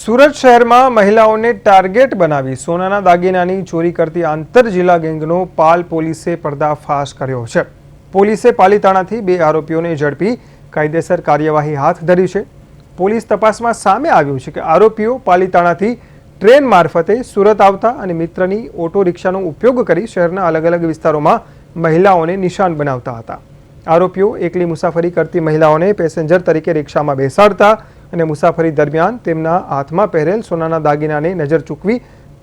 સુરત શહેરમાં મહિલાઓને ટાર્ગેટ બનાવી સોનાના દાગીનાની ચોરી કરતી આંતર જિલ્લા ગેંગનો પાલ પોલીસે પર્દાફાશ કર્યો છે। પોલીસે પાલીતાણાથી 2 આરોપીઓને ઝડપી કાયદેસર કાર્યવાહી હાથ ધરી છે। પોલીસ તપાસમાં સામે આવ્યું છે કે આરોપીઓ પાલીતાણાથી ટ્રેન મારફતે સુરત આવતા અને મિત્રની ઓટો રિક્ષાનો ઉપયોગ કરી શહેરના અલગ અલગ વિસ્તારોમાં મહિલાઓને નિશાન બનાવતા હતા। આરોપીઓ એકલી મુસાફરી કરતી મહિલાઓને પેસેન્જર તરીકે રિક્ષામાં બેસાડતા અને મુસાફરી દરમિયાન તેમના હાથમાં પહેરેલ સોનાના દાગીનાને નજર ચૂકવી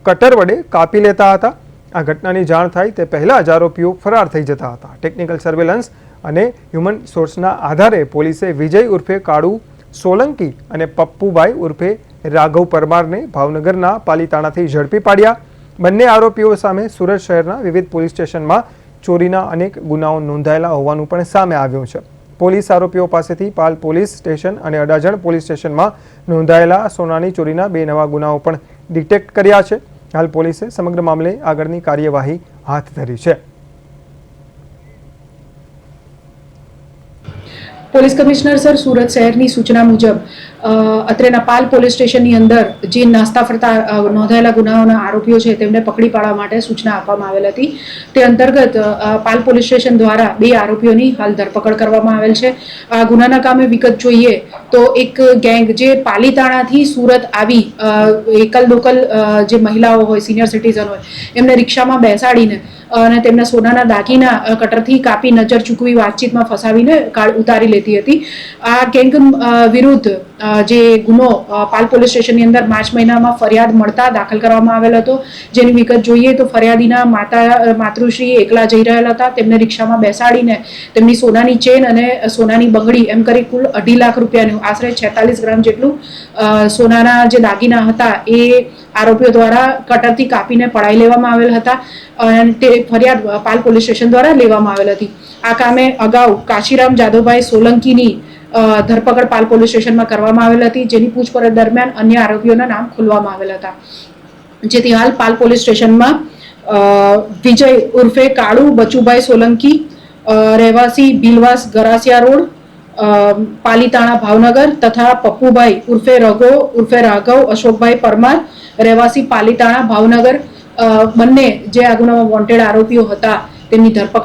કટર વડે કાપી લેતા હતા। આ ઘટનાની જાણ થાય તે પહેલા જ આરોપીઓ ફરાર થઈ જતા હતા। ટેકનિકલ સર્વેલન્સ અને હ્યુમન સોર્સના આધારે પોલીસે વિજય ઉર્ફે કાળુ સોલંકી અને પપ્પુભાઈ ઉર્ફે રાઘવ પરમારને ભાવનગરના પાલીતાણાથી ઝડપી પાડ્યા। બંને આરોપીઓ સામે સુરત શહેરના વિવિધ પોલીસ સ્ટેશનમાં ચોરીના અનેક ગુનાઓ નોંધાયેલા હોવાનું પણ સામે આવ્યું છે। પોલીસ આરોપીઓ પાસેથી પાલ પોલીસ સ્ટેશન અને અડાજણ પોલીસ સ્ટેશનમાં નોંધાયેલા સોનાની ચોરીના 2 નવા ગુનાઓ પણ ડિટેક્ટ કર્યા છે। હાલ પોલીસે સમગ્ર મામલે આગળની કાર્યવાહી હાથ ધરી છે। પોલીસ કમિશનર સર સુરત શહેરની સૂચના મુજબ અત્રેના પાલ પોલીસ સ્ટેશનની અંદર જે નાસ્તા ફરતા નોંધાયેલા ગુનાઓના આરોપીઓ છે તેમને પકડી પાડવા માટે સૂચના આપવામાં આવેલ હતી। તે અંતર્ગત પાલ પોલીસ સ્ટેશન દ્વારા 2 આરોપીઓની હાલ ધરપકડ કરવામાં આવેલ છે। આ ગુનાના કામે વિગત જોઈએ તો એક ગેંગ જે પાલીતાણાથી સુરત આવી એકલ લોકલ જે મહિલાઓ હોય સિનિયર સિટીઝન હોય એમને રિક્ષામાં બેસાડીને અને તેમના સોનાના દાગીના કટરથી કાપી નજર ચૂકવી વાતચીતમાં ફસાવીને ઉતારી લેતી હતી। આ ગેંગ વિરુદ્ધ જે ગુનો પાલ પોલીસ સ્ટેશનની અંદર માર્ચ મહિનામાં ફરિયાદ મળતા દાખલ કરવામાં આવેલ હતો। જેની વિગત જોઈએ તો ફરિયાદીના માતૃશ્રી એકલા જઈ રહેલા હતા। તેમને રિક્ષામાં બેસાડીને તેમની સોનાની ચેન અને સોનાની બંગડી એમ કરી કુલ 2.5 લાખ રૂપિયાનું આશરે 46 ગ્રામ જેટલું સોનાના જે દાગીના હતા એ આરોપીઓ દ્વારા કટરથી કાપીને પડાવી લેવામાં આવેલ હતા અને તે ફરિયાદ પાલ પોલીસ સ્ટેશન દ્વારા લેવામાં આવેલ હતી। આ કામે અગાઉ કાશીરામ જાદવભાઈ સોલંકીની ધરપકડ પાલ પોલીસ સ્ટેશનમાં કરવામાં આવેલ હતી, જેની પૂછપરછ દરમિયાન અન્ય આરોપીઓના નામ ખોલવામાં આવેલ હતા। જેથી હાલ પાલ પોલીસ સ્ટેશનમાં વિજય ઉર્ફે કાળુ બચુભાઈ સોલંકી રહેવાસી ભીલવાસ ગરાસિયા રોડ પાલીતાણા ભાવનગર તથા પપ્પુભાઈ ઉર્ફે રઘો ઉર્ફે રાઘવ અશોકભાઈ પરમાર રહેવાસી પાલીતાણા ભાવનગર બંને જે આ ગુનામાં વોન્ટેડ આરોપીઓ હતા તેમની ધરપકડ